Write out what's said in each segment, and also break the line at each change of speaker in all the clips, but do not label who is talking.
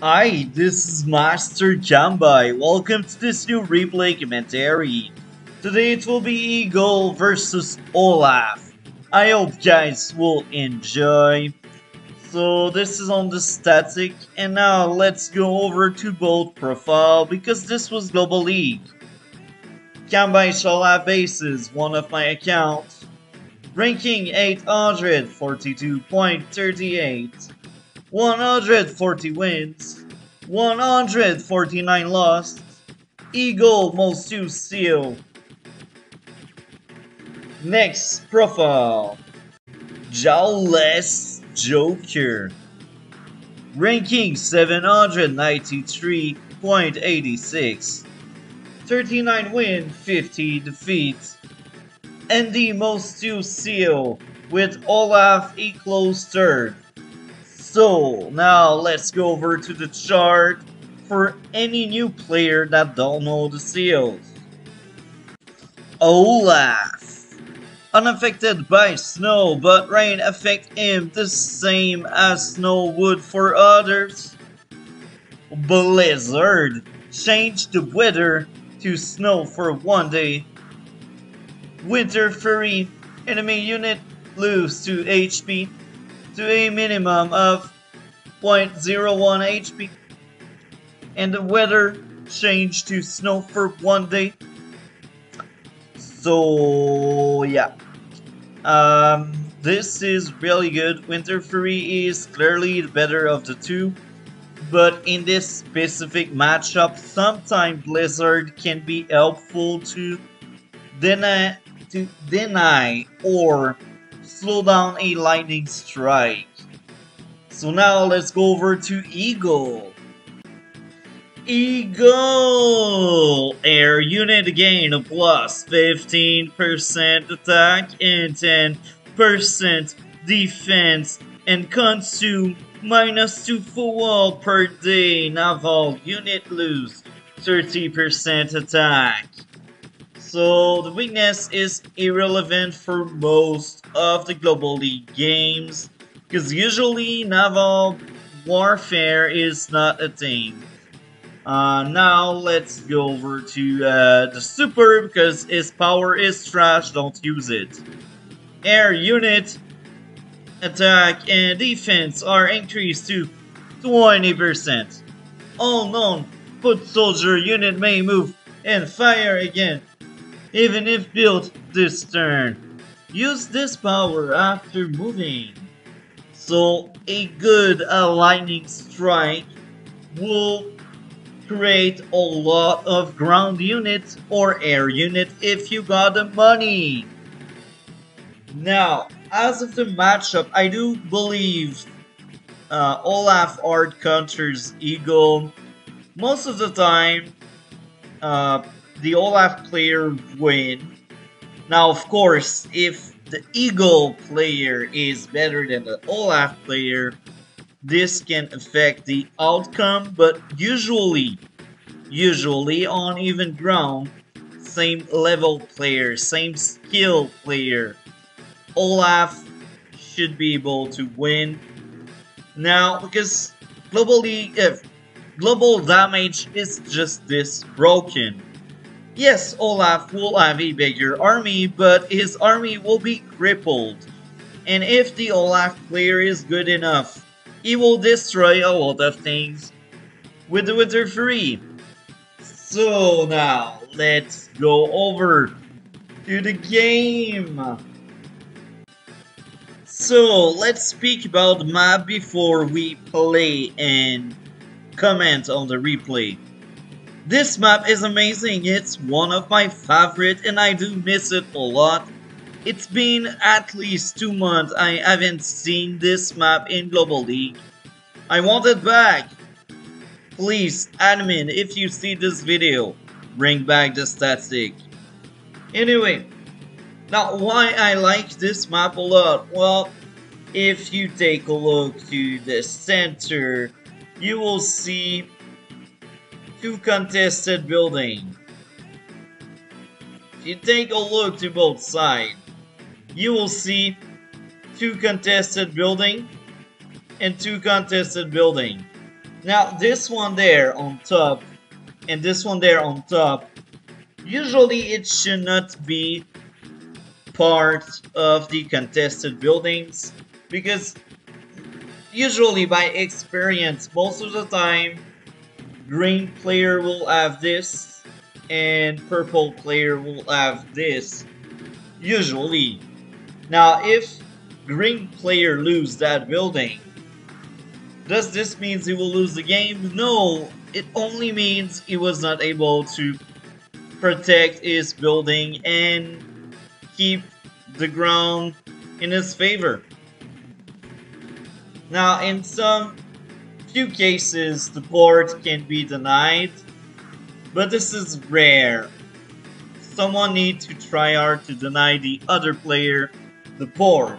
Hi, this is Master Jambai. Welcome to this new replay commentary. Today it will be Eagle versus Olaf. I hope guys will enjoy. So this is on the static, and now let's go over to both profile because this was Global League. Jambai shall have bases, one of my accounts. Ranking 842.38. 140 wins, 149 lost, Eagle most used seal. Next profile, Jawless Joker. Ranking 793.86. 39 win, 50 defeats. And the most used seal with Olaf a close third. So now let's go over to the chart for any new player that don't know the seals. Olaf. Unaffected by snow, but rain affect him the same as snow would for others. Blizzard. Change the weather to snow for one day. Winter Fury. Enemy unit lose 2 HP to a minimum of 0.01 HP, and the weather changed to snow for one day. So yeah, this is really good. Winter Fury is clearly the better of the two, but in this specific matchup, sometimes Blizzard can be helpful to deny or slow down a lightning strike. So now let's go over to Eagle. Eagle! Air unit gain a plus 15% attack and 10% defense and consume -2 fuel per day. Naval unit lose 30% attack. So the weakness is irrelevant for most of the Global League games, because usually naval warfare is not a thing. Now let's go over to the super, because his power is trash, don't use it. Air unit attack and defense are increased to 20%. All known foot soldier unit may move and fire again, even if built this turn. Use this power after moving. So a good lightning strike will create a lot of ground units or air units if you got the money. Now, as of the matchup, I do believe Olaf Art counters Eagle. Most of the time, the Olaf player win. Now, of course, if the Eagle player is better than the Olaf player, this can affect the outcome, but usually on even ground, same level player, same skill player, Olaf should be able to win. Now, because global damage is just this broken. Yes, Olaf will have a bigger army, but his army will be crippled. And if the Olaf player is good enough, he will destroy a lot of things with the Winter Fury. So now, let's go over to the game. So, let's speak about the map before we play and comment on the replay. This map is amazing, it's one of my favorite and I do miss it a lot. It's been at least 2 months I haven't seen this map in Global League. I want it back. Please, admin, if you see this video, bring back the static. Anyway, now why I like this map a lot? Well, if you take a look to the center, you will see 2 contested buildings. If you take a look to both sides, you will see 2 contested buildings and 2 contested buildings. Now, this one there on top and this one there on top, usually it should not be part of the contested buildings because usually by experience, most of the time, green player will have this and purple player will have this. Usually. Now, if green player lose that building, does this mean he will lose the game? No, it only means he was not able to protect his building and keep the ground in his favor. Now, in some few cases, the board can be denied, but this is rare. Someone needs to try hard to deny the other player the board.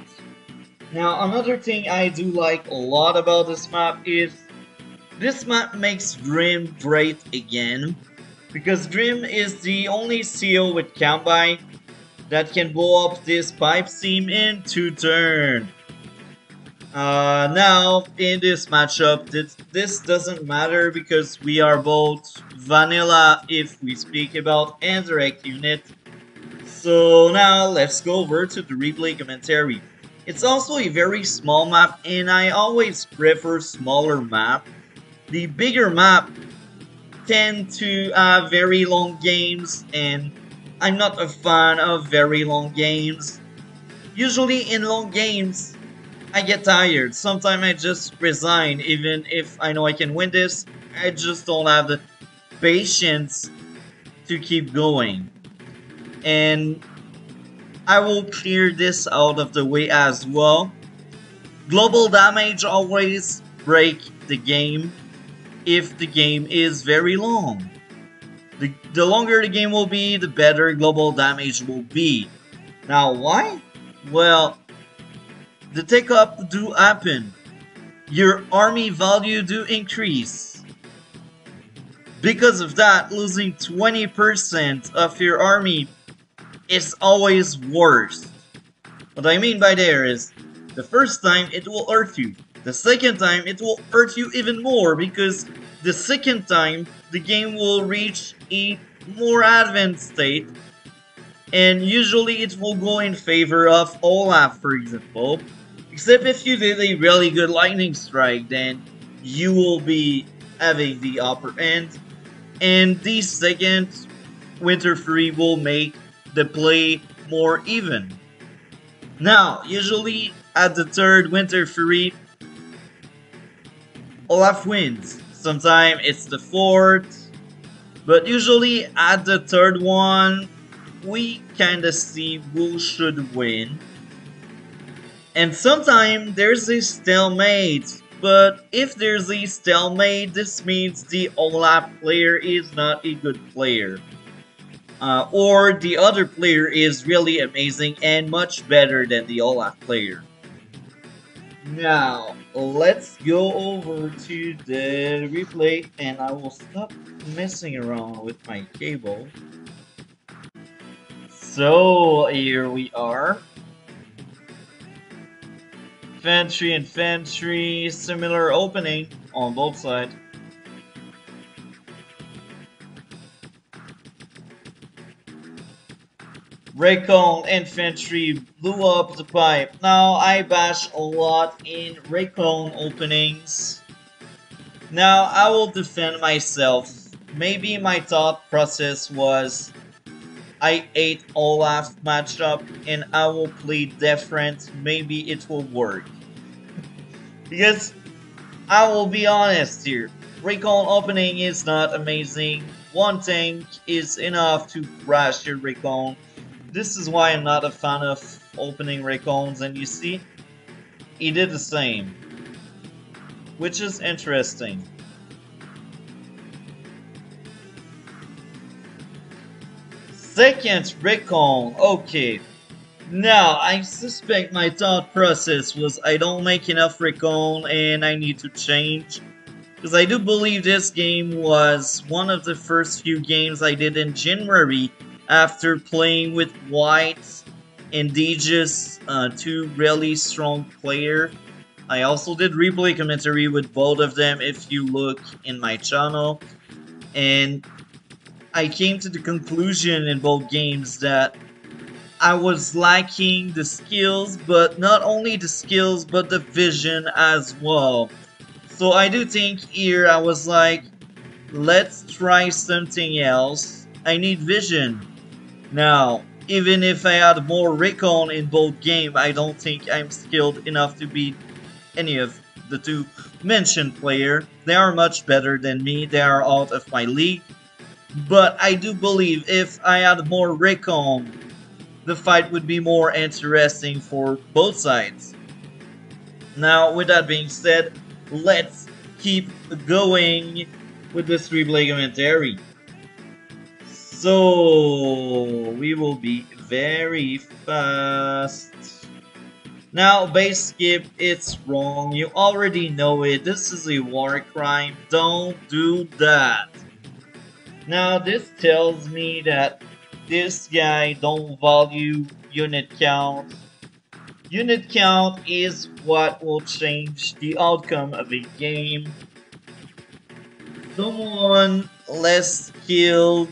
Now, another thing I do like a lot about this map is this map makes Grim great again, because Grim is the only CO with Kambai that can blow up this pipe seam in 2 turns. Now, in this matchup, this doesn't matter because we are both vanilla if we speak about indirect unit. So now, let's go over to the replay commentary. It's also a very small map, and I always prefer smaller map. The bigger map tend to have very long games, and I'm not a fan of very long games. Usually in long games, I get tired. Sometimes I just resign, even if I know I can win this. I just don't have the patience to keep going. And I will clear this out of the way as well. Global damage always break the game if the game is very long. The longer the game will be, the better global damage will be. Now why? Well, the take-up do happen. Your army value do increase. Because of that, losing 20% of your army is always worse. What I mean by there is, the first time it will hurt you. The second time it will hurt you even more because the second time the game will reach a more advanced state and usually it will go in favor of Olaf, for example. Except if you did a really good lightning strike, then you will be having the upper end. And the second Winter Fury will make the play more even. Now, usually at the third Winter Fury, Olaf wins. Sometimes it's the fourth, but usually at the third one, we kinda see who should win. And sometimes there's a stalemate, but if there's a stalemate, this means the Olaf player is not a good player. Or the other player is really amazing and much better than the Olaf player. Now, let's go over to the replay and I will stop messing around with my cable. So, here we are. Infantry, similar opening on both sides. Recon infantry blew up the pipe. Now I bash a lot in Recon openings. Now I will defend myself. Maybe my thought process was I ate Olaf matchup and I will play different. Maybe it will work. Because I will be honest here. Recon opening is not amazing. One tank is enough to crash your Recon. This is why I'm not a fan of opening Recons, and you see, he did the same. Which is interesting. Second Recon, okay. Now, I suspect my thought process was I don't make enough Recon and I need to change. Because I do believe this game was one of the first few games I did in January after playing with White and Deegis, two really strong players. I also did replay commentary with both of them if you look in my channel. And I came to the conclusion in both games that I was lacking the skills, but not only the skills, but the vision as well. So I do think here I was like, let's try something else. I need vision. Now, even if I had more recon in both games, I don't think I'm skilled enough to beat any of the two mentioned player. They are much better than me. They are out of my league. But I do believe if I had more recon, the fight would be more interesting for both sides. Now, with that being said, let's keep going with this replay commentary. So, we will be very fast. Now, base skip, it's wrong. You already know it. This is a war crime. Don't do that. Now, this tells me that this guy don't value unit count. Unit count is what will change the outcome of a game. Someone less skilled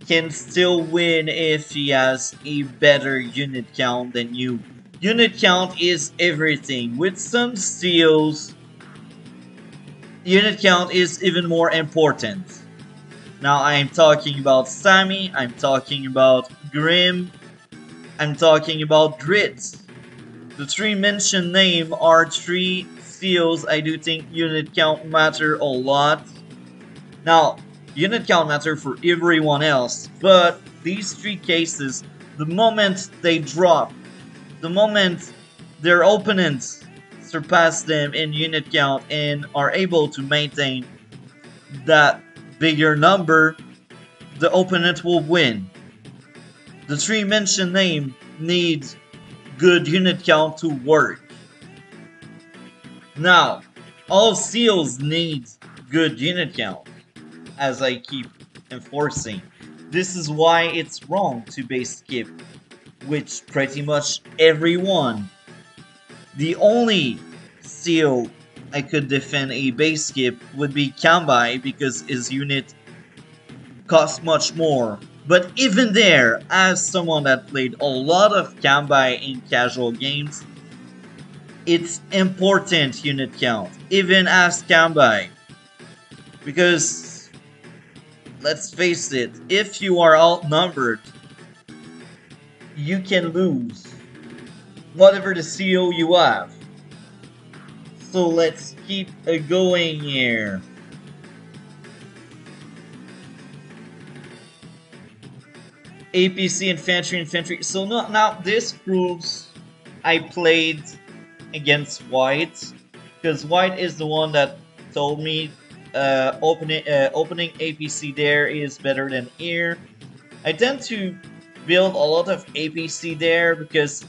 can still win if he has a better unit count than you. Unit count is everything. With some steals, unit count is even more important. Now I am talking about Sammy, I'm talking about Grim, I'm talking about Dritz. The three mentioned name are three steals. I do think unit count matter a lot. Now, unit count matter for everyone else, but these three cases, the moment they drop, the moment their opponents surpass them in unit count and are able to maintain that bigger number, the opponent will win. The three mentioned name needs good unit count to work. Now, all seals need good unit count, as I keep enforcing. This is why it's wrong to base skip, which pretty much everyone. The only seal I could defend a base skip would be Kambai because his unit costs much more. But even there, as someone that played a lot of Kambai in casual games, it's important unit count, even as Kambai. Because, let's face it, if you are outnumbered, you can lose whatever the CO you have. So let's keep going here. APC infantry. So now this proves I played against White, because White is the one that told me opening APC there is better than here. I tend to build a lot of APC there because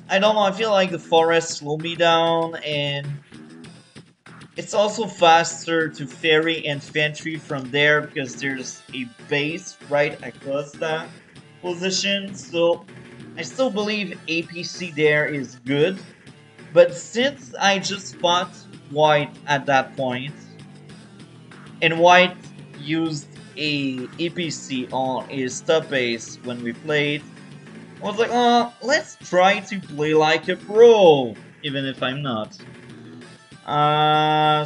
I don't know, I feel like the forests slow me down, and it's also faster to ferry infantry from there because there's a base right across that position. So I still believe APC there is good. But since I just fought White at that point, and White used a APC on his top base when we played, I was like, oh, let's try to play like a pro, even if I'm not.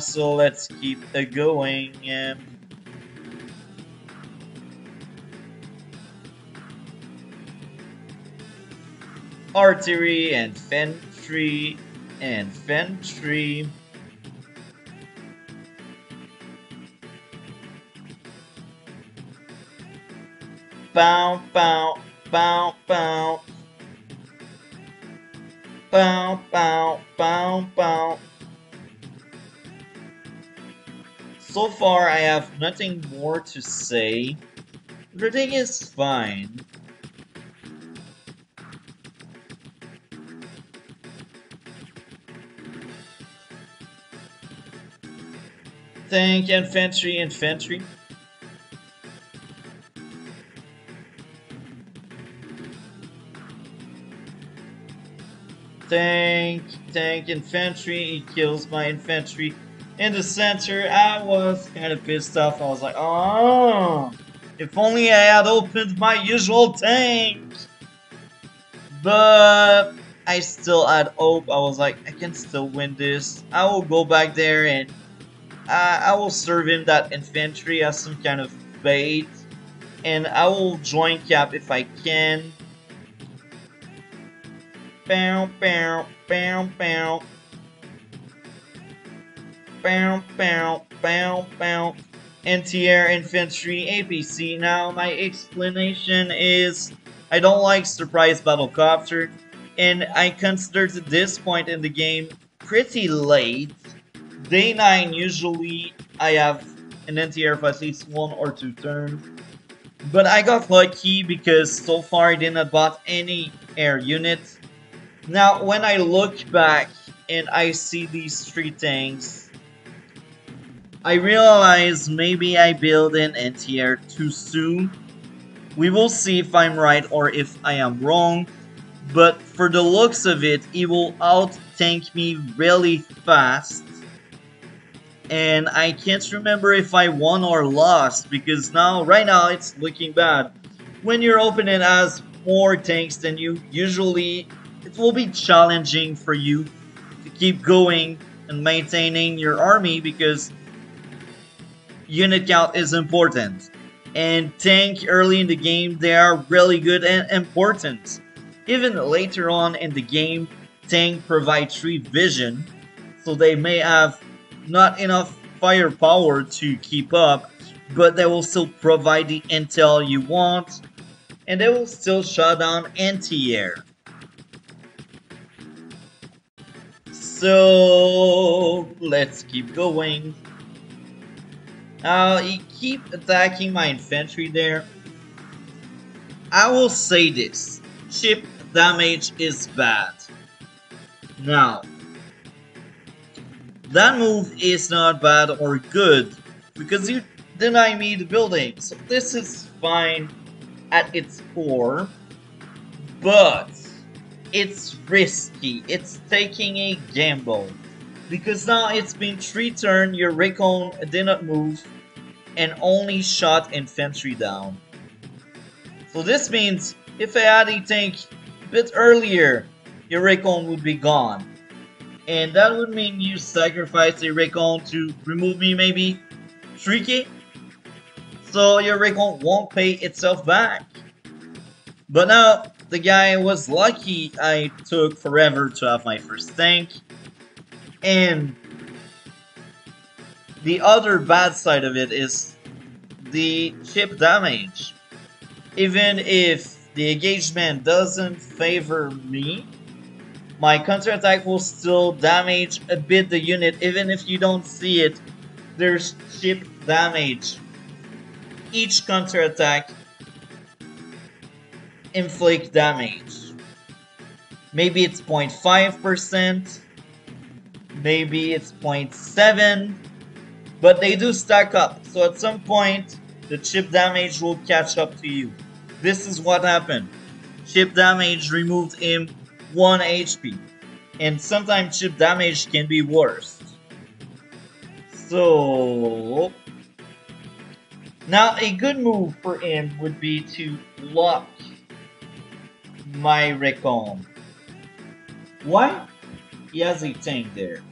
So let's keep going. Artillery, infantry. Bow, bow, bow, bow. Bow, bow, bow, bow. So far, I have nothing more to say. Everything is fine. Tank, infantry. Tank, tank infantry, he kills my infantry. In the center, I was kind of pissed off. I was like, oh, if only I had opened my usual tank. But I still had hope. I was like, I can still win this. I will go back there and I will serve him that infantry as some kind of bait. And I will join Cap if I can. Bow, bow, bow, bow. Bow, bow, bow, bow. Anti-air infantry APC. Now my explanation is I don't like surprise battlecopter, and I considered this point in the game pretty late. Day 9 usually I have an anti-air for at least 1 or 2 turns. But I got lucky because so far I did not bought any air units. Now when I look back and I see these 3 tanks, I realize maybe I built an anti-air too soon. We will see if I'm right or if I am wrong. But for the looks of it, he will out-tank me really fast. And I can't remember if I won or lost because right now it's looking bad. When your opponent has more tanks than you, usually it will be challenging for you to keep going and maintaining your army because unit count is important. And tank early in the game, they are really good and important. Even later on in the game, tank provide 3 vision, so they may have not enough firepower to keep up, but they will still provide the intel you want, and they will still shut down anti-air. So let's keep going. He keep attacking my infantry there. I will say this, ship damage is bad. Now, that move is not bad or good, because you deny me the building, so this is fine at its core, but it's risky, it's taking a gamble, because now it's been 3 turns, your recon did not move, and only shot infantry down. So this means, if I had a tank a bit earlier, your recon would be gone. And that would mean you sacrifice a recon to remove me maybe 3k. So your recon won't pay itself back. But now, the guy was lucky I took forever to have my first tank. And the other bad side of it is the chip damage. Even if the engagement doesn't favor me, my counterattack will still damage a bit the unit. Even if you don't see it, there's chip damage. Each counterattack inflicts damage. Maybe it's 0.5%, maybe it's 0.7%, but they do stack up. So at some point, the chip damage will catch up to you. This is what happened. Chip damage removed him 1 HP, and sometimes chip damage can be worse. So now a good move for him would be to lock my recon. Why? He has a tank there.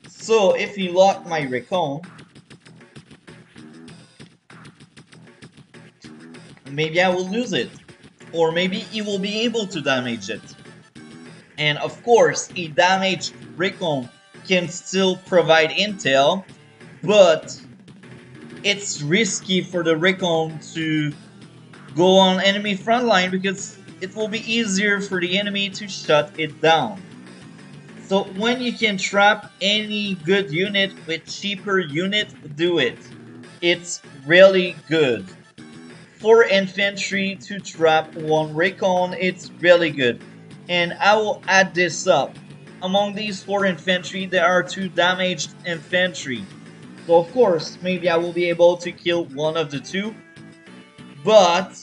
So if he locked my recon, maybe I will lose it. Or maybe he will be able to damage it. And of course, a damaged recon can still provide intel, but it's risky for the recon to go on enemy front line because it will be easier for the enemy to shut it down. So when you can trap any good unit with cheaper unit, do it. It's really good. For infantry to trap 1 recon, it's really good. And I will add this up. Among these 4 infantry, there are 2 damaged infantry. So of course, maybe I will be able to kill one of the 2. But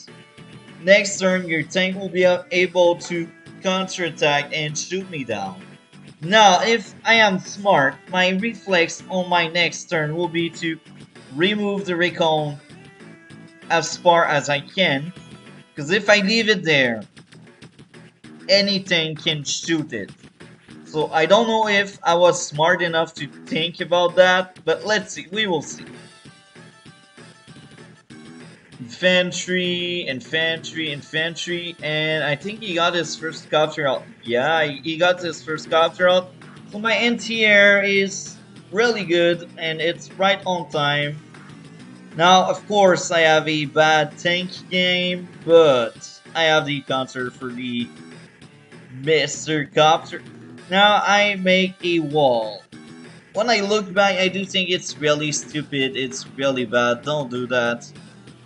next turn, your tank will be able to counterattack and shoot me down. Now, if I am smart, my reflex on my next turn will be to remove the recon as far as I can, because if I leave it there, anything can shoot it. So I don't know if I was smart enough to think about that, but let's see, we will see. Infantry, infantry, infantry, and I think he got his first copter out. Yeah, he got his first copter out. So my anti-air is really good, and it's right on time. Now, of course, I have a bad tank game, but I have the counter for the Mr. Copter. Now I make a wall. When I look back, I do think it's really stupid. It's really bad. Don't do that.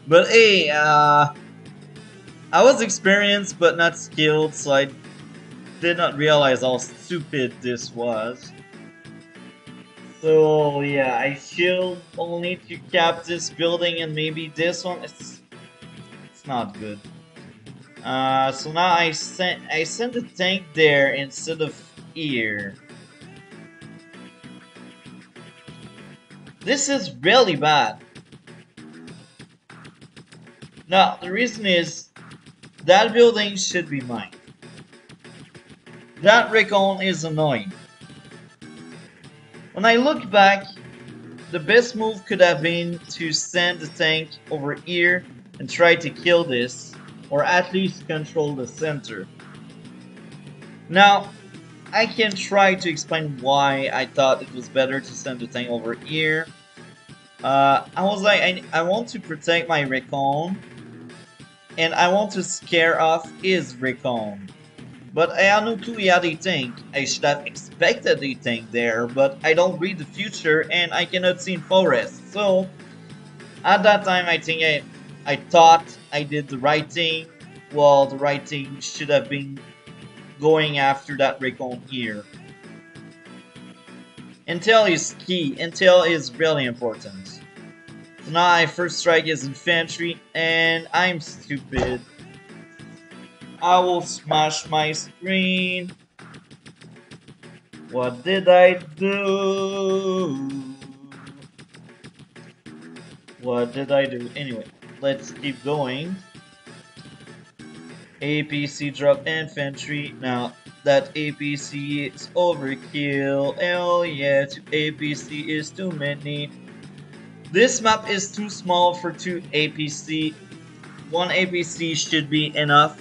But hey, I was experienced but not skilled, so I did not realize how stupid this was. So yeah, I still only to cap this building and maybe this one. It's not good. So now I sent a tank there instead of here. This is really bad. Now the reason is that building should be mine. That recon is annoying. When I look back, the best move could have been to send the tank over here and try to kill this, or at least control the center. Now, I can try to explain why I thought it was better to send the tank over here. I was like, I want to protect my recon, and I want to scare off his recon. But I had no clue he had a tank. I should have expected a tank there, but I don't read the future and I cannot see in forest. So, at that time I think I thought I did the right thing. Well, the right thing should have been going after that recon here. Intel is key. Intel is really important. So now I first strike his infantry and I'm stupid. I will smash my screen. What did I do? What did I do? Anyway, let's keep going. APC drop infantry. Now, that APC is overkill. Hell yeah, 2 APC is too many. This map is too small for 2 APC. 1 APC should be enough.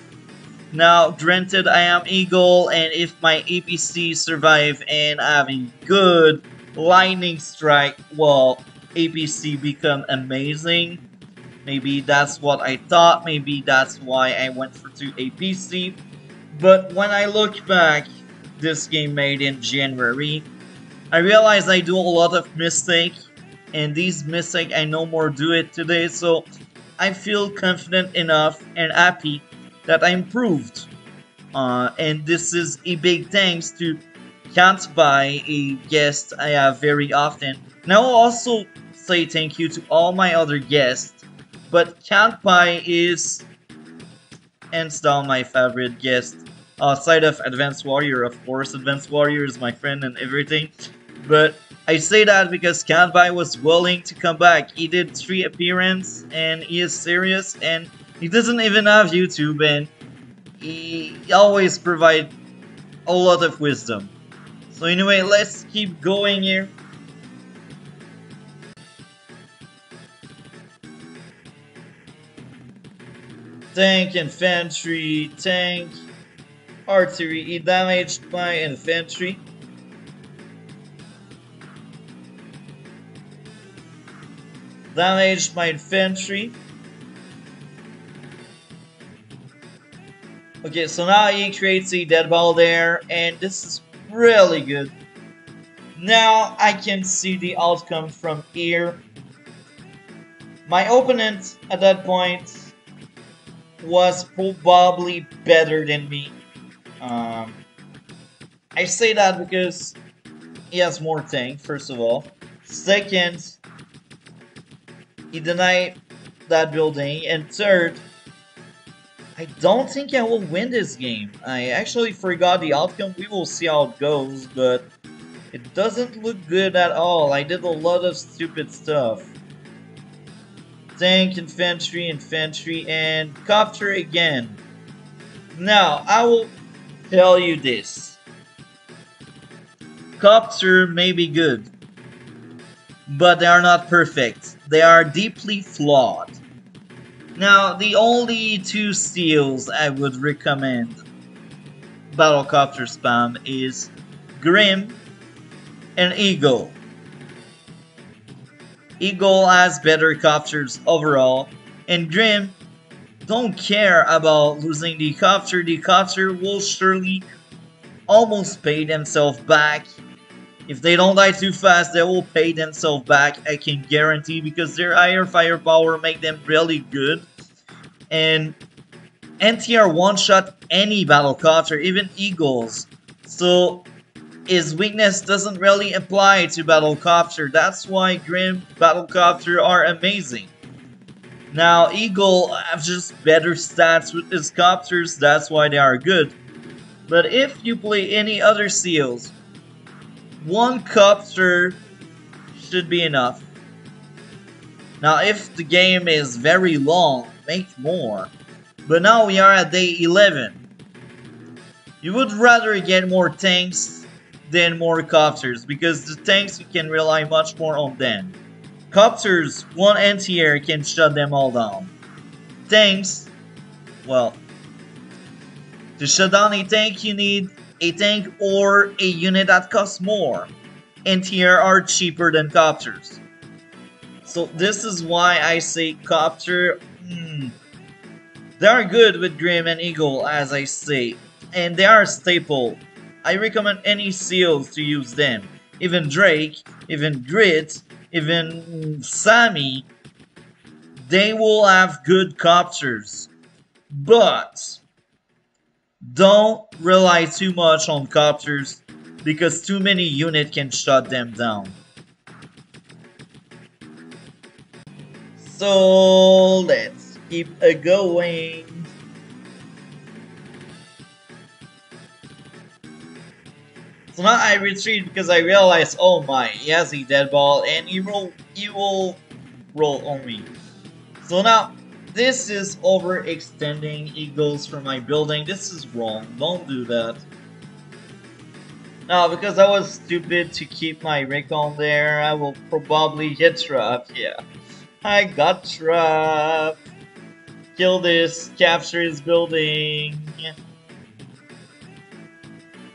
Now, granted, I am Eagle, and if my APC survive and I have a good lightning strike, well, APC become amazing. Maybe that's what I thought, maybe that's why I went for 2 APC. But when I look back, this game made in January, I realize I do a lot of mistakes, and these mistakes I no more do it today, so I feel confident enough and happy that I improved. And this is a big thanks to Can't Buy, a guest I have very often. And I will also say thank you to all my other guests, but Can't Buy is hands down my favorite guest. Outside of Advanced Warrior, of course. Advanced Warrior is my friend and everything. But I say that because Can't Buy was willing to come back. He did 3 appearances and he is serious and he doesn't even have YouTube, and he always provides a lot of wisdom. So anyway, let's keep going here. Tank, infantry, tank, artillery. He damaged my infantry. Damaged my infantry. Okay, so now he creates a dead ball there, and this is really good. Now I can see the outcome from here. My opponent at that point was probably better than me. I say that because he has more tank, first of all. Second, he denied that building. And third, I don't think I will win this game. I actually forgot the outcome. We will see how it goes, but it doesn't look good at all. I did a lot of stupid stuff. Tank, infantry, infantry, and copter again. Now, I will tell you this. Copter may be good, but they are not perfect. They are deeply flawed. Now, the only two steals I would recommend Battlecopter spam is Grim and Eagle. Eagle has better copters overall, and Grim don't care about losing the copter. The copter will surely almost pay themselves back. If they don't die too fast, they will pay themselves back, I can guarantee, because their higher firepower make them really good. And NTR one-shot any battlecopter, even Eagles. So his weakness doesn't really apply to battlecopter. That's why Grim battlecopter are amazing. Now, Eagle have just better stats with his copters, that's why they are good. But if you play any other seals, one copter should be enough. Now, if the game is very long, make more. But now we are at day 11. You would rather get more tanks than more copters, because the tanks you can rely much more on them. Copters, one anti-air can shut them all down. Tanks, well, to shut down a tank you need a tank or a unit that costs more. Anti-air are cheaper than copters. So this is why I say copter, they are good with Grim and Eagle, as I say, and they are a staple. I recommend any seals to use them. Even Drake, even Grit, even Sammy, they will have good copters. But don't rely too much on copters, because too many units can shut them down. So let's keep going. So now I retreat because I realize, oh my, he has a dead ball and he will roll on me. So now this is overextending Eagles from my building. This is wrong. Don't do that. Now, because I was stupid to keep my recon there, I will probably get trapped. Yeah, I got trapped. Kill this. Capture his building.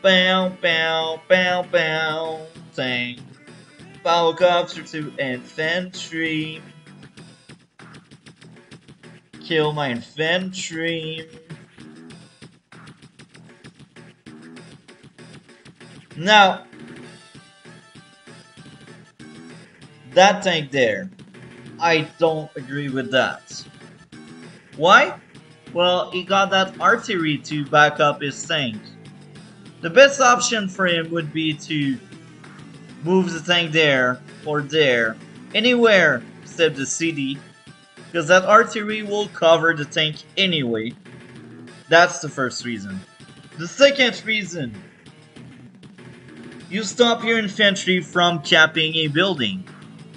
Bow, bow, bow, bow. Tank. Battlecopter to infantry. Kill my infantry. Now, that tank there, I don't agree with that. Why? Well, he got that artillery to back up his tank. The best option for him would be to move the tank there or there, anywhere except the city, because that artillery will cover the tank anyway. That's the first reason. The second reason, you stop your infantry from capping a building.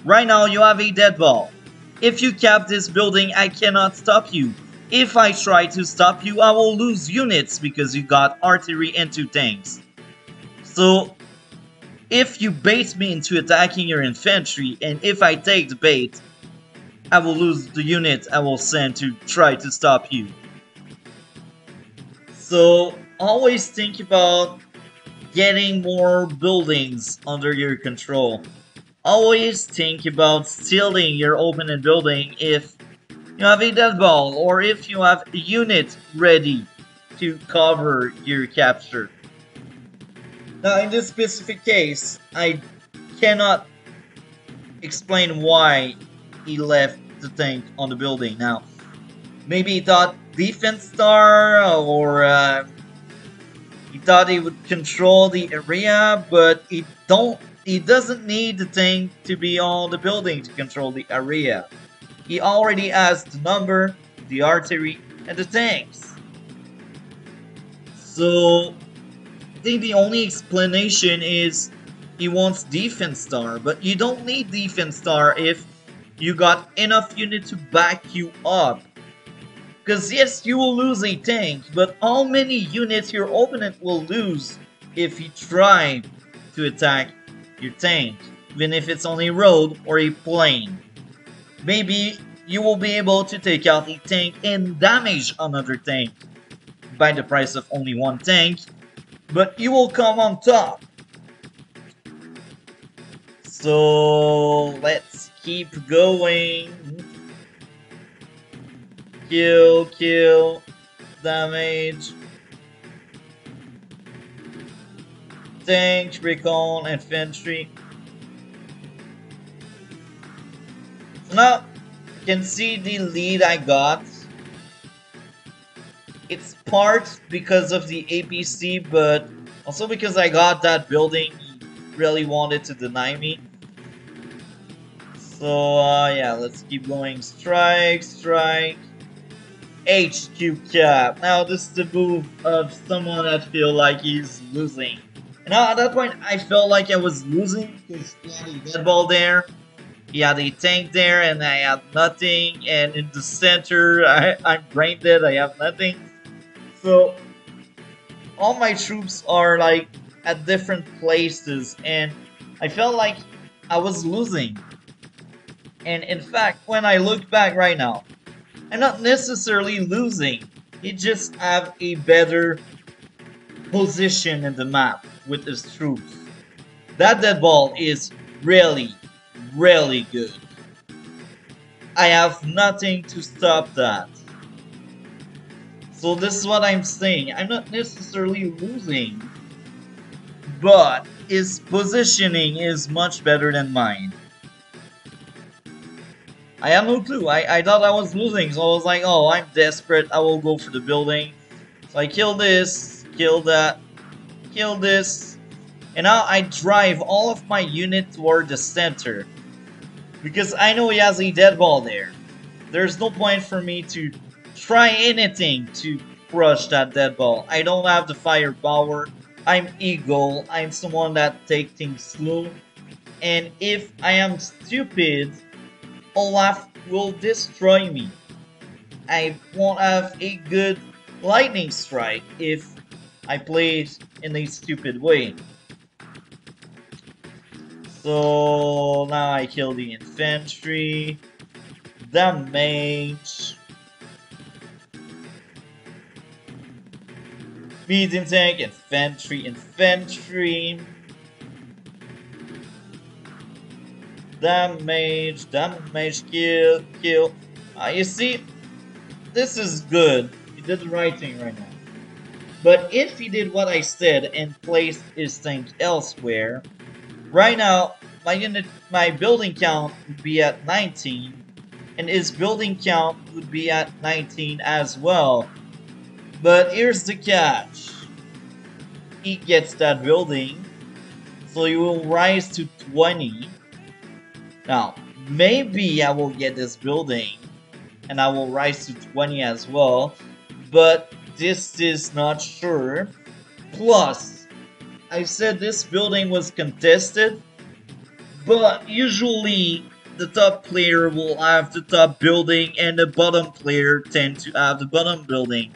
Right now you have a dead ball. If you cap this building, I cannot stop you. If I try to stop you, I will lose units because you got artillery and 2 tanks. So, if you bait me into attacking your infantry, and if I take the bait, I will lose the unit I will send to try to stop you. So, always think about getting more buildings under your control. Always think about stealing your opponent building if you have a dead ball, or if you have a unit ready to cover your capture. Now, in this specific case, I cannot explain why he left the tank on the building. Now, maybe he thought defense star, or he thought he would control the area, but he doesn't need the tank to be on the building to control the area. He already has the number, the artillery, and the tanks. So I think the only explanation is he wants defense star, but you don't need defense star if you got enough unit to back you up. Because yes, you will lose a tank, but how many units your opponent will lose if you try to attack your tank, even if it's on a road or a plane? Maybe you will be able to take out a tank and damage another tank by the price of only one tank, but you will come on top. So let's keep going. Kill, kill, damage. Tank, recon, infantry. So now you can see the lead I got. It's part because of the APC, but also because I got that building he really wanted to deny me. So yeah, let's keep going. Strike, strike. HQ cap. Now this is the move of someone that feel like he's losing. And now at that point I felt like I was losing because he had a dead ball there. He had a tank there and I had nothing, and in the center I'm brain dead, I have nothing. So all my troops are like at different places and I felt like I was losing. And in fact, when I look back right now, I'm not necessarily losing. He just have a better position in the map with his troops. That dead ball is really, really good. I have nothing to stop that. So this is what I'm saying. I'm not necessarily losing, but his positioning is much better than mine. I have no clue. I thought I was losing, so I was like, oh, I'm desperate. I will go for the building. So I kill this, kill that, kill this. And now I drive all of my unit toward the center. Because I know he has a dead ball there. There's no point for me to try anything to crush that dead ball. I don't have the firepower. I'm Eagle. I'm someone that takes things slow. And if I am stupid, Olaf will destroy me. I won't have a good lightning strike if I play it in a stupid way. So now I kill the infantry. Damage. Medium tank, infantry, infantry. Damage, damage, kill, kill. You see, this is good. He did the right thing right now. But if he did what I said and placed his tank elsewhere, right now my building count would be at 19, and his building count would be at 19 as well. But here's the catch. He gets that building, so he will rise to 20. Now, maybe I will get this building, and I will rise to 20 as well, but this is not sure. Plus, I said this building was contested, but usually the top player will have the top building and the bottom player tend to have the bottom building.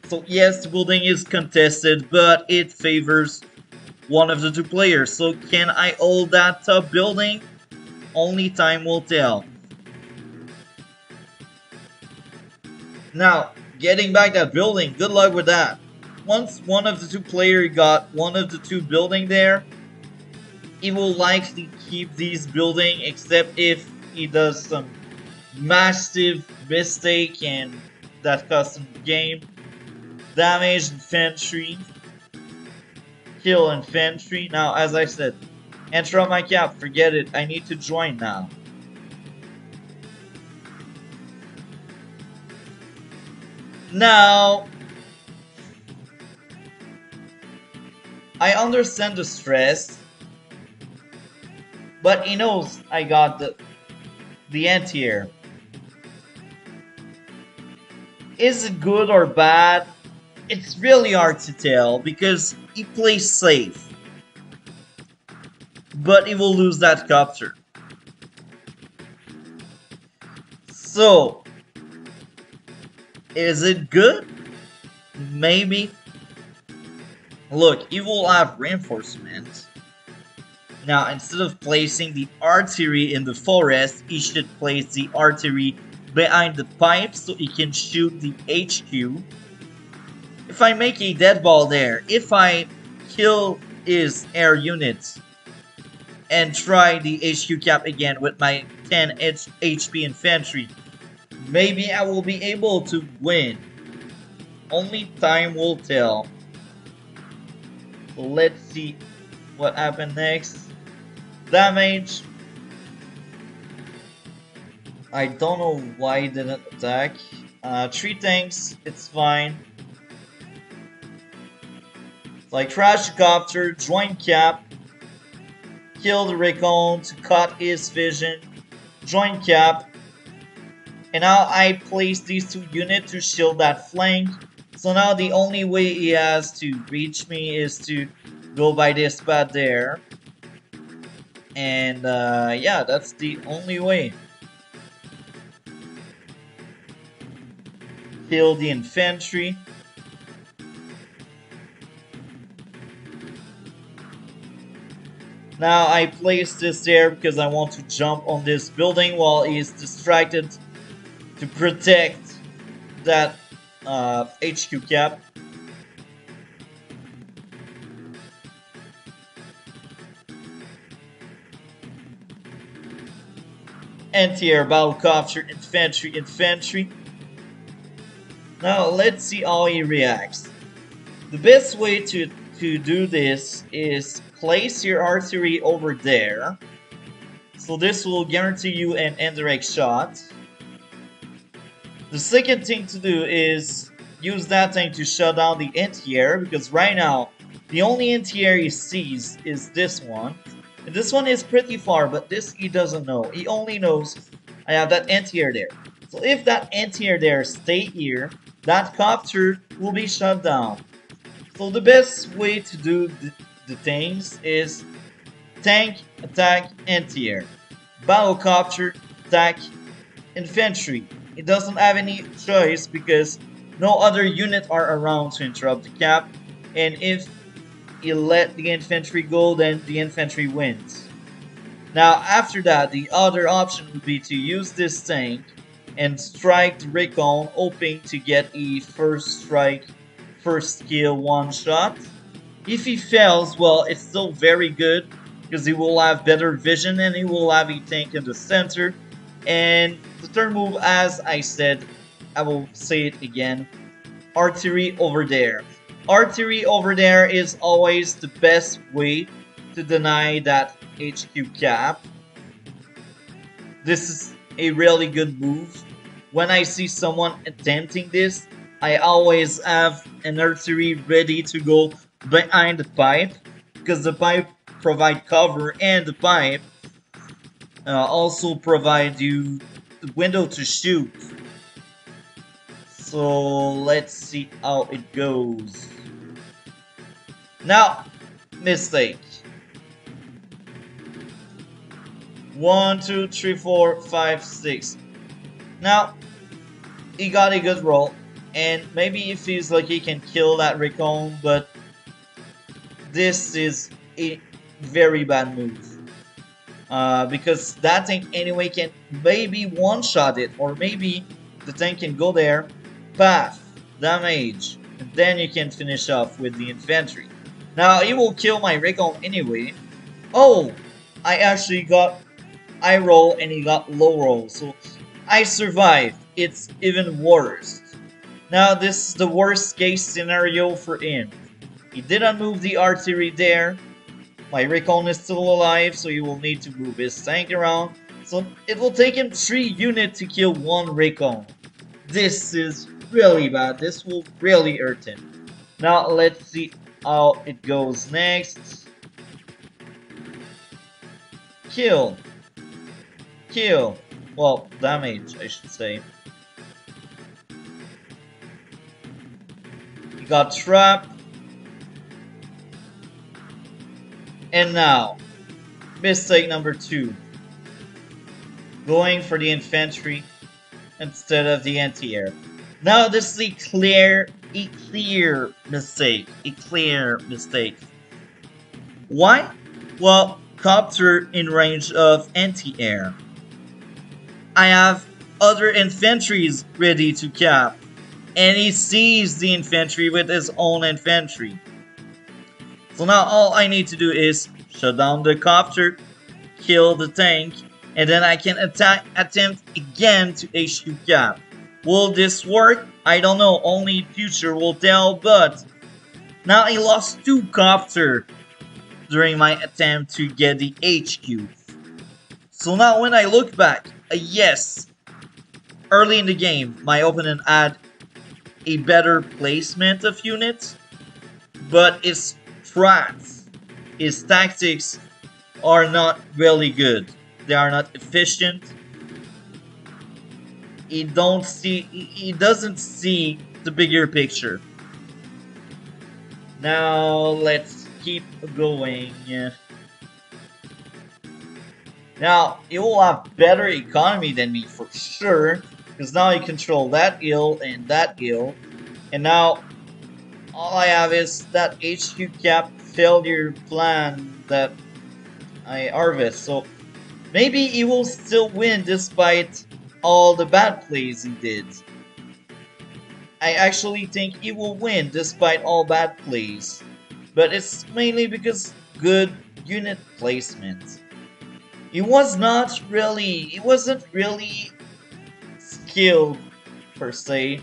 So yes, the building is contested, but it favors one of the two players. So can I hold that top building? Only time will tell. Now, getting back that building, good luck with that. Once one of the two players got one of the two building there, he will likely keep these building, except if he does some massive mistake and that costs him the game. Damage infantry. Kill infantry. Now, as I said, enter on my cap, forget it, I need to join now. Now, I understand the stress, but he knows I got the anti-air. Is it good or bad? it's really hard to tell because he plays safe, but he will lose that copter. So, is it good? Maybe. Look, he will have reinforcement. Now, instead of placing the artillery in the forest, he should place the artillery behind the pipe so he can shoot the HQ. If I make a dead ball there, if I kill his air units and try the HQ cap again with my 10 HP infantry, maybe I will be able to win. Only time will tell. So let's see what happened next. Damage. I don't know why he didn't attack. 3 tanks, it's fine. Like crash the copter, join cap, kill the recon to cut his vision, join cap, and now I place these 2 units to shield that flank. So now the only way he has to reach me is to go by this path there. And yeah, that's the only way. Kill the infantry. Now I place this there because I want to jump on this building while he's distracted to protect that HQ cap. Anti-air battlecopter, infantry. Now let's see how he reacts. The best way to do this is place your artillery over there. So this will guarantee you an indirect shot. The second thing to do is use that thing to shut down the anti-air, because right now the only anti-air he sees is this one. And this one is pretty far, but this he doesn't know. He only knows I have that anti-air there. So if that anti-air there stay here, that copter will be shut down. So the best way to do the things is tank, attack, anti-air. Battlecopter, attack, infantry. It doesn't have any choice because no other unit are around to interrupt the cap. And if you let the infantry go, then the infantry wins. Now after that, the other option would be to use this tank and strike the recon, hoping to get a first strike, first kill one shot. If he fails, well, it's still very good because he will have better vision and he will have a tank in the center. And the third move, as I said, I will say it again, artillery over there. Artillery over there is always the best way to deny that HQ cap. This is a really good move. When I see someone attempting this, I always have an artillery ready to go behind the pipe, because the pipe provide cover and the pipe also provide you the window to shoot. So let's see how it goes. Now, mistake. 1, 2, 3, 4, 5, 6. Now, he got a good roll, and maybe he feels like he can kill that recon, but this is a very bad move. Because that tank anyway can maybe one-shot it, or maybe the tank can go there, path, damage, and then you can finish off with the infantry. Now, he will kill my recon anyway. Oh, I actually got high roll and he got low roll, so I survived. It's even worse. Now, this is the worst case scenario for him. He didn't move the artillery there. My recon is still alive, so he will need to move his tank around. So it will take him 3 units to kill 1 recon. This is really bad. This will really hurt him. Now let's see how it goes next. Kill. Kill. Well, damage, I should say. got trapped. And now, mistake number 2. Going for the infantry instead of the anti-air. Now this is a clear mistake. A clear mistake. Why? Well, copter in range of anti-air. I have other infantries ready to cap, and he sees the infantry with his own infantry. So now all I need to do is shut down the copter, kill the tank, and then I can attempt again to HQ cap. Will this work? I don't know, only future will tell, but now I lost 2 copter during my attempt to get the HQ. So now when I look back, yes, early in the game, my opponent had a better placement of units, but his strats, his tactics are not really good. They are not efficient. He doesn't see the bigger picture. Now let's keep going. Now he will have better economy than me for sure, because now he control that hill and that hill, and now all I have is that HQ cap failure plan that I harvest. So maybe he will still win despite all the bad plays he did. I actually think he will win despite all bad plays. But it's mainly because good unit placement. He wasn't really skilled per se,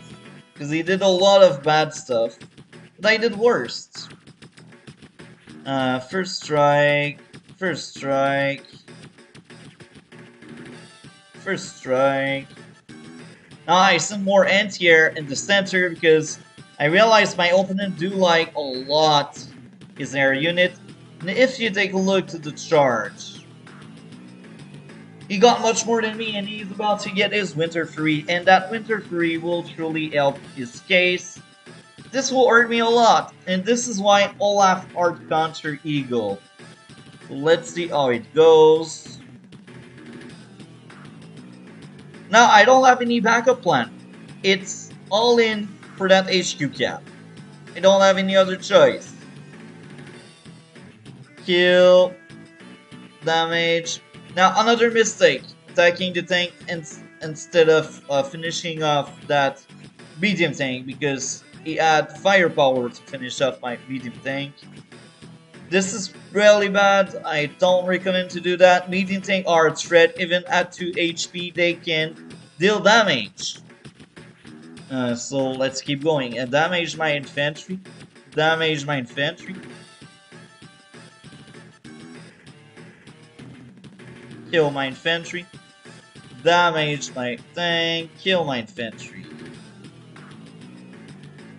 because he did a lot of bad stuff. But I did worst. First strike, first strike, first strike. Now I some more anti-air in the center because I realized my opponent do like a lot his air unit. And if you take a look to the charge, he got much more than me and he's about to get his Winter Fury, and that Winter Fury will truly help his case. This will hurt me a lot, and this is why Olaf Art Counter Eagle. So let's see how it goes. Now, I don't have any backup plan. It's all in for that HQ cap. I don't have any other choice. Kill. Damage. Now, another mistake. Attacking the tank instead of finishing off that medium tank, because he had firepower to finish off my medium tank. This is really bad. I don't recommend to do that. Medium tank are a threat. Even at 2 HP, they can deal damage. So let's keep going. And damage my infantry. Damage my infantry. Kill my infantry. Damage my tank. Kill my infantry.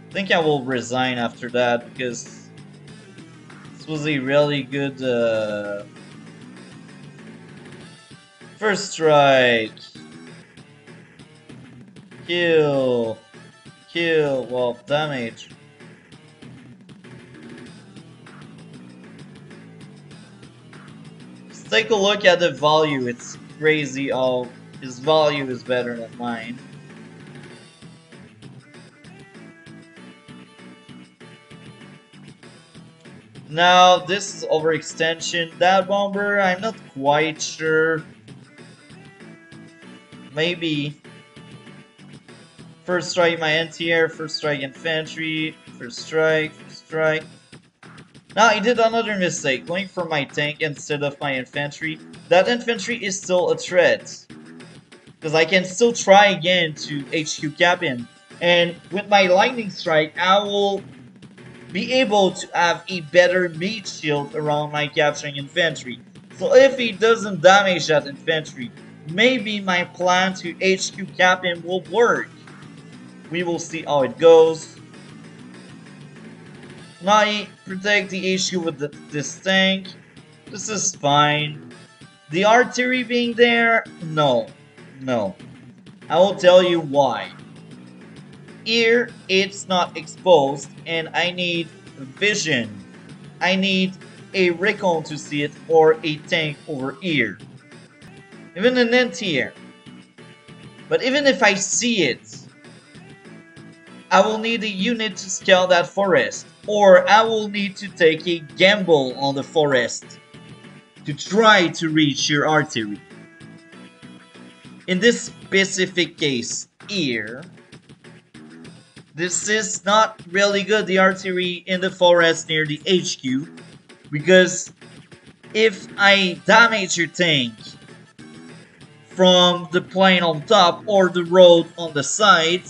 I think I will resign after that because this was a really good first strike. Kill. Kill. Well, damage. Just take a look at the value. It's crazy how his value is better than mine. Now, this is overextension. That bomber, I'm not quite sure. Maybe. First strike my anti-air, first strike infantry, first strike, first strike. Now, I did another mistake, going for my tank instead of my infantry. That infantry is still a threat, because I can still try again to HQ cap him. And with my lightning strike, I will be able to have a better meat shield around my capturing infantry. So if he doesn't damage that infantry, maybe my plan to HQ cap him will work. We will see how it goes. Now I protect the HQ with this tank. This is fine. The artillery being there? No. No. I will tell you why. here it's not exposed, and I need vision. I need a recon to see it, or a tank over here. Even an anti-air. But even if I see it, I will need a unit to scale that forest, or I will need to take a gamble on the forest to try to reach your artillery. In this specific case here, this is not really good, the artillery in the forest near the HQ, because if I damage your tank from the plane on top or the road on the side,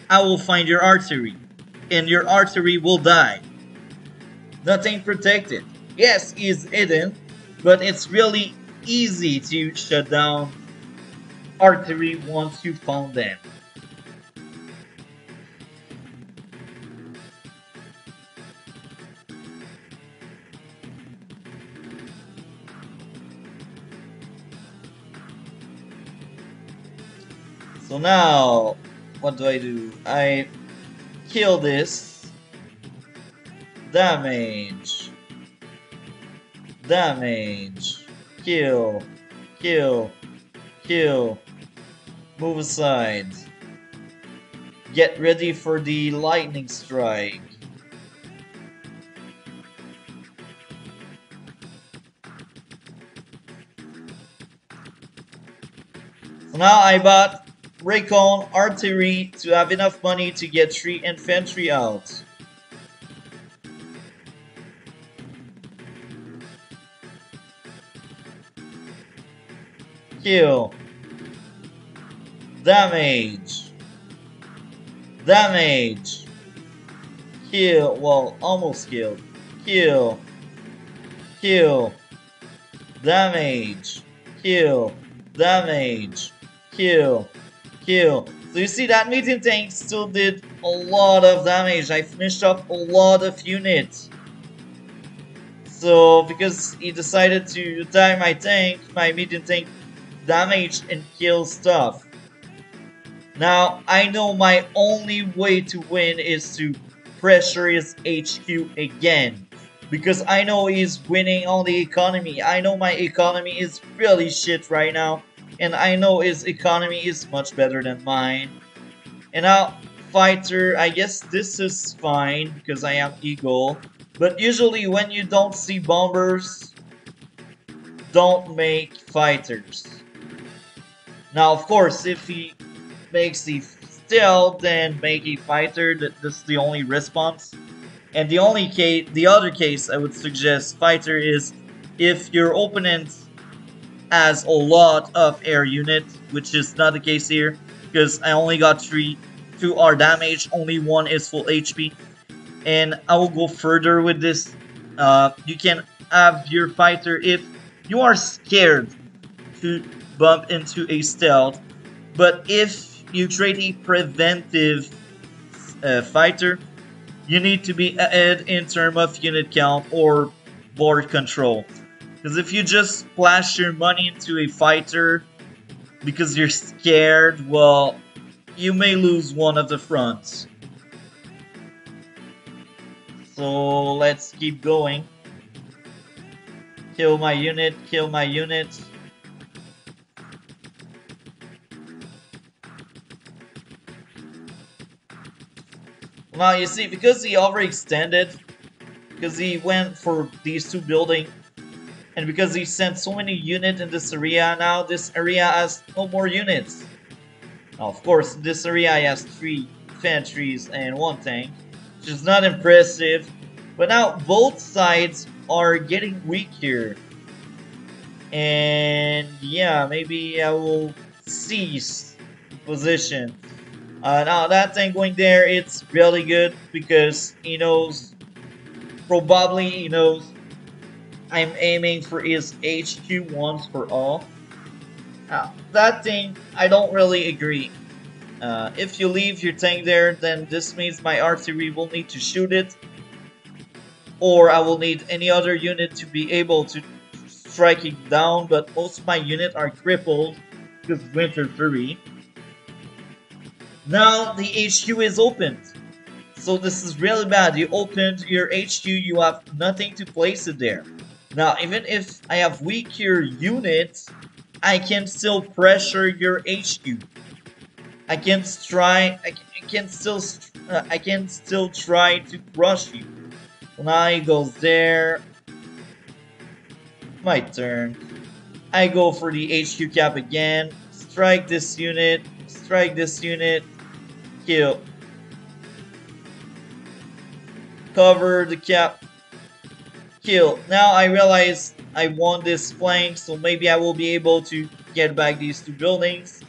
I will find your artillery, and your artillery will die. Nothing protected. Yes, he's hidden, but it's really easy to shut down artillery once you found them. So now, what do? I kill this. Damage. Damage. Kill. Kill. Kill. Move aside. Get ready for the lightning strike. So now I bought recon artillery to have enough money to get 3 infantry out. Kill. Damage. Damage. Kill. Well, almost killed. Kill. Kill. Damage. Kill. Damage. Kill. Kill. So you see that medium tank still did a lot of damage. I finished off a lot of units. So because he decided to attack my tank, my medium tank damaged and killed stuff. Now I know my only way to win is to pressure his HQ again. Because I know he's winning on the economy. I know my economy is really shit right now. And I know his economy is much better than mine. And now, fighter, I guess this is fine because I am Eagle. But usually when you don't see bombers, don't make fighters. Now, of course, if he makes the stealth, then make a fighter. That's the only response. And the other case I would suggest fighter is if your opponent has a lot of air units, which is not the case here, because I only got 2 are damaged, only 1 is full HP. And I will go further with this. You can have your fighter if you are scared to bump into a stealth, but if you trade a preventive fighter, you need to be ahead in terms of unit count or board control. Because if you just splash your money into a fighter because you're scared, well, you may lose one of the fronts. So let's keep going. Kill my unit, kill my unit. Now you see, because he overextended, because he went for these 2 buildings, and because he sent so many units in this area, now this area has no more units. Now, of course, this area has 3 infantries and 1 tank, which is not impressive. But now both sides are getting weak here. And yeah, maybe I will seize the position. Now that tank going there, it's really good because he knows, probably he knows I'm aiming for his HQ once for all. Now, that thing, I don't really agree. If you leave your tank there, then this means my artillery will need to shoot it. Or I will need any other unit to be able to strike it down, but most of my units are crippled because of Winter Fury. Now the HQ is opened. So this is really bad. You opened your HQ, you have nothing to place it there. Now, even if I have weaker units, I can still pressure your HQ. I can try. I can still try to crush you. So now he goes there. My turn. I go for the HQ cap again. Strike this unit. Strike this unit. Kill. Cover the cap. Kill. Now I realize I won this flank, so maybe I will be able to get back these two buildings.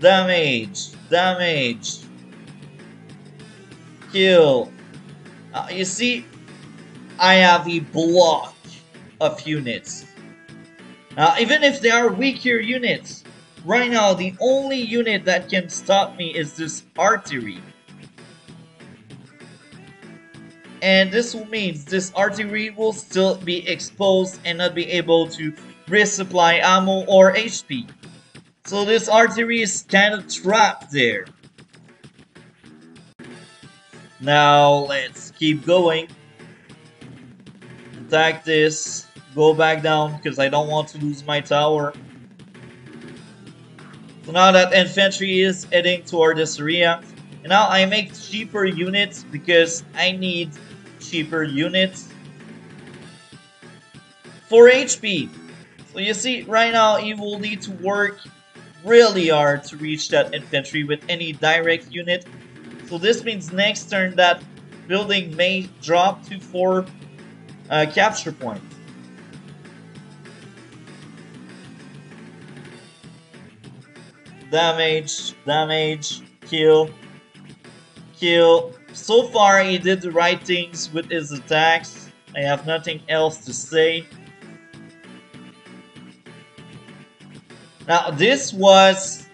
Damage. Damage. Kill. You see, I have a block of units. Now, even if they are weaker units, right now the only unit that can stop me is this artillery. And this means this artillery will still be exposed and not be able to resupply ammo or HP. So this artillery is kind of trapped there. Now let's keep going. Attack this. Go back down because I don't want to lose my tower. So now that infantry is heading toward this area. And now I make cheaper units because I need cheaper units for HP. So you see, right now he will need to work really hard to reach that infantry with any direct unit. So this means next turn that building may drop to 4 capture points. Damage, damage, kill, kill. So far he did the right things with his attacks. I have nothing else to say. Now this was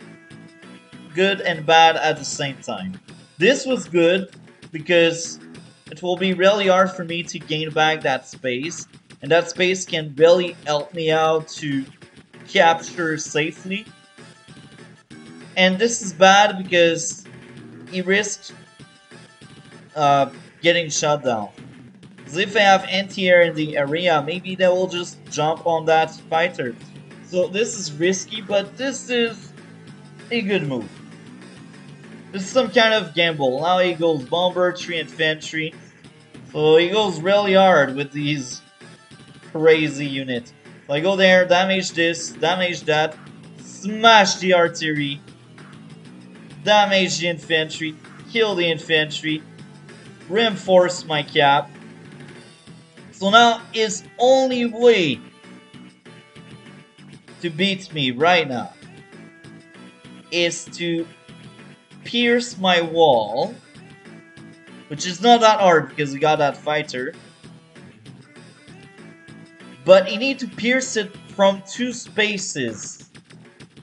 good and bad at the same time. This was good because it will be really hard for me to gain back that space, and that space can really help me out to capture safely. And this is bad because he risked getting shut down. Because if I have anti-air in the area, maybe they will just jump on that fighter. So this is risky, but this is a good move. This is some kind of gamble. Now he goes bomber, 3 infantry. So he goes really hard with these crazy units. So I go there, damage this, damage that, smash the artillery, damage the infantry, kill the infantry, reinforce my cap. So now his only way to beat me right now is to pierce my wall, which is not that hard because we got that fighter. But he needs to pierce it from 2 spaces.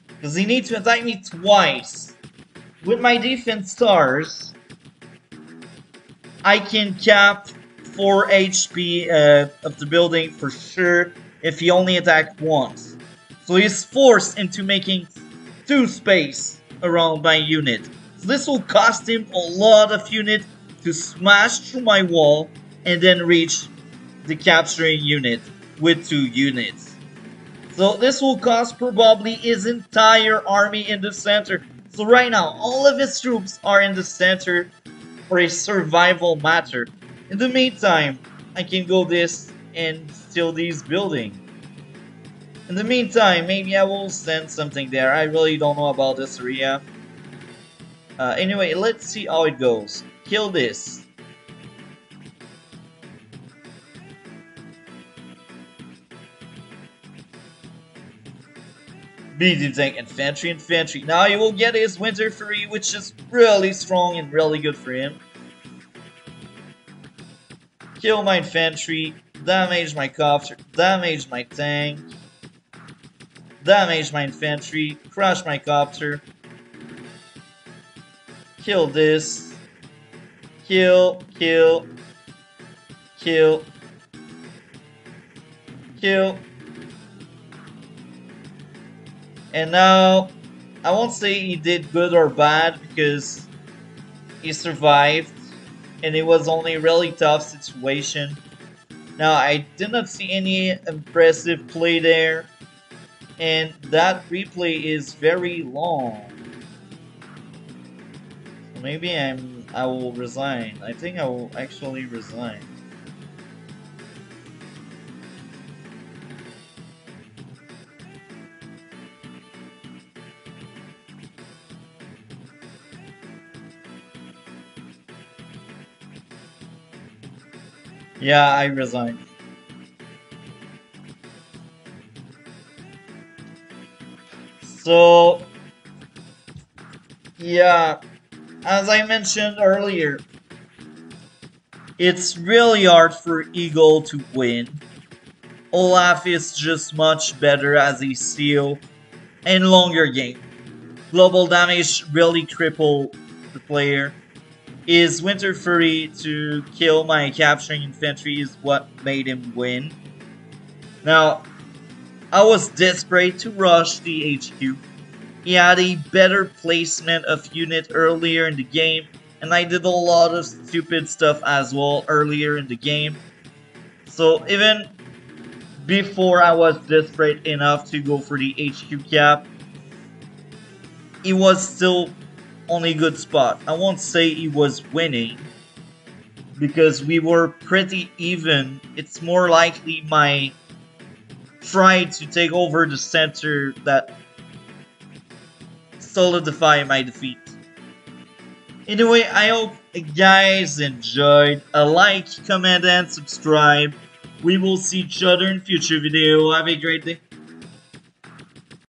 Because he needs to attack me twice. With my defense stars, I can cap 4 HP of the building for sure if he only attacked once. So he's forced into making 2 space around my unit. So this will cost him a lot of unit to smash through my wall and then reach the capturing unit with 2 units. So this will cost probably his entire army in the center. So right now, all of his troops are in the center for a survival matter. In the meantime, I can go this and steal these buildings. In the meantime, maybe I will send something there. I really don't know about this area. Anyway, let's see how it goes. Kill this. Medium tank infantry. Now he will get his winter fury, which is really strong and really good for him. Kill my infantry, damage my copter, damage my tank, damage my infantry, crush my copter, kill this, kill, kill, kill, kill. And now I won't say he did good or bad because he survived and it was only a really tough situation. Now, I did not see any impressive play there, and that replay is very long. So maybe I will resign. I think I will actually resign. Yeah, I resign. So, yeah, as I mentioned earlier, it's really hard for Eagle to win. Olaf is just much better as a seal and longer game. Global damage really crippled the player. His Winter Fury to kill my capturing infantry is what made him win. Now, I was desperate to rush the HQ. He had a better placement of unit earlier in the game, and I did a lot of stupid stuff as well earlier in the game. So even before I was desperate enough to go for the HQ cap, he was still on a good spot. I won't say he was winning because we were pretty even. It's more likely my try to take over the center that solidify my defeat. Anyway, I hope you guys enjoyed. A like, comment, and subscribe. We will see each other in future video. Have a great day.